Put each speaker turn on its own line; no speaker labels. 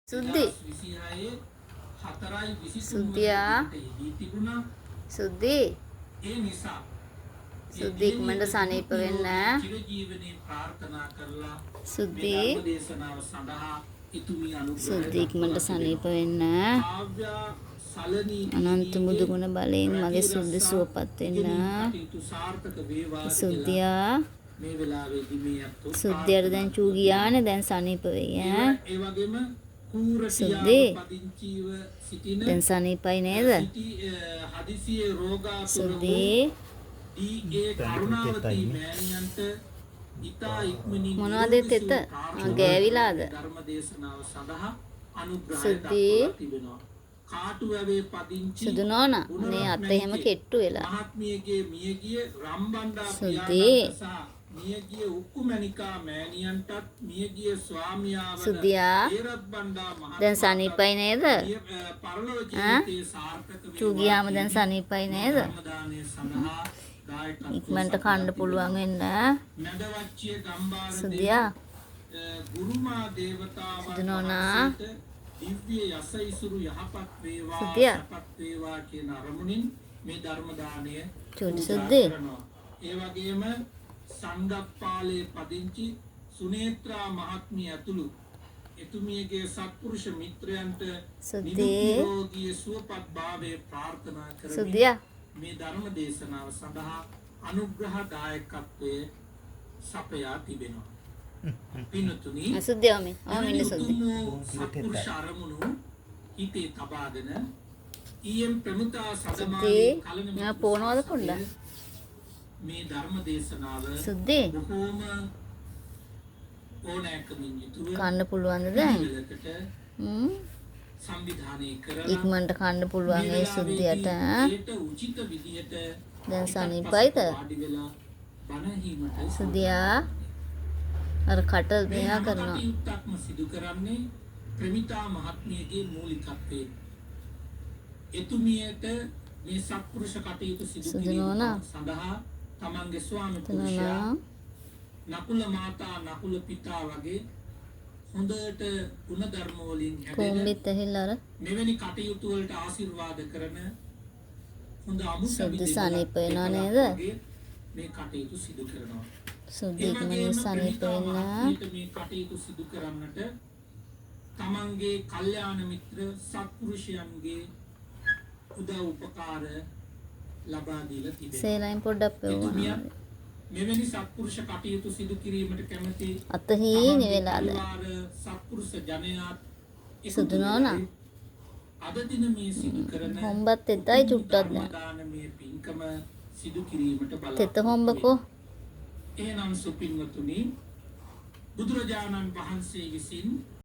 සුද්දි සුද්දියා සුද්දි සුද්දි ඉක්මනට සනීප වෙන්න සුද්දි සුද්දි ඉක්මනට සනීප වෙන්න අනන්ත බුදු ගුණ බලයෙන් මගේ සුද්දි සුවපත් වෙන්න සුද්දියා සුද්දියට දැන් චූ ගියානේ දැන් සනීප වෙයි ඈ සුද්දි දැන් සනීපයි නේද සුද්දි මොනවද තෙත ගෑවිලාද සුද්දි සුදු නෝනා මේ අත එහෙම කෙට්ටු වෙලා සුද්දි සුද්දියා දැන් සනීපයි නේද චූ ගියාම දැන් සනීපයි නේද ඉක්මනට කන්න පුළුවන් වෙන්න සුද්දියා සුදු නෝනා සුද්දියා චූටි සුද්දි
සංගප්පාලේ පදිංචි සුනේත්‍රා මහත්මිය ඇතුළු එතුමියගේ සත්පුරුෂ මිත්‍රයන්ට නිරෝගී සුවපත් භාවයේ ප්‍රාර්ථනා කරමි මේ ධර්ම දේශනාව සඳහා අනුග්‍රහ දායකත්වයේ සපයා තිබෙනවා පින්තුනි
සුද්දියාමි ආමින සුද්දි
සත්පුරුෂ අරමුණු හිතේ තබාගෙන ඊයම් ප්‍රමුඛා සදමාවේ කලන
පොනවද පොඩ්ඩක්
මේ ධර්ම දේශනාව
සුද්දි
බොහෝම ඕනෑකමින් යුතුව
කන්න පුළුවන්ද දැන්
සංවිධානය කරලා
ඉක්මනට කන්න පුළුවන් ඒ සුද්දියට
උචිත විදියට
දැන් සනීපයිද
වාඩි වෙලා බණ හීමට
සුද්දියා අර කට මෙයා කරනවා
උත්තක්ම සිදු කරන්නේ ප්‍රමිතා මහත්මියගේ මූලිකත්වයෙන් එතුමියට මේ සත්පුරුෂ කටයුතු සිදු කිරීම සඳහා තමන්ගේ ස්වාමි පුරුෂයා නකුල මාතා නකුල පිතා වගේ හොඳට ගුණ ධර්ම වලින් හැදෙන මෙවැනි කටයුතු වලට ආශිර්වාද කරන හොඳ අමුසබි
සනීප වෙනා නේද
මේ කටයුතු සිදු කරනවා
සුද්දි ඉක්මනින් සනීප වෙන්න
මේ කටයුතු සිදු කරන්නට තමන්ගේ කල්යාණ මිත්‍ර සත්පුරුෂයන්ගේ උදව් උපකාර ලබා දීලා තිබෙනවා.
සේලයින් පොඩ්ඩක් පෙවුවා.
මෙවැනි සත්පුරුෂ කටයුතු සිදු කිරීමට කැමැති
අතහි නෙවෙලාද.
සත්පුරුෂ ජනයාත්
සුදු නෝනා.
අද දින මේ සිදු කරන
හොම්බත් එතයි චුට්ටක්
දාන මේ පින්කම සිදු කිරීමට බලා.
තෙත හොම්බකෝ.
එහෙනම් සුපින්වතුනි බුදුරජාණන් වහන්සේ විසින්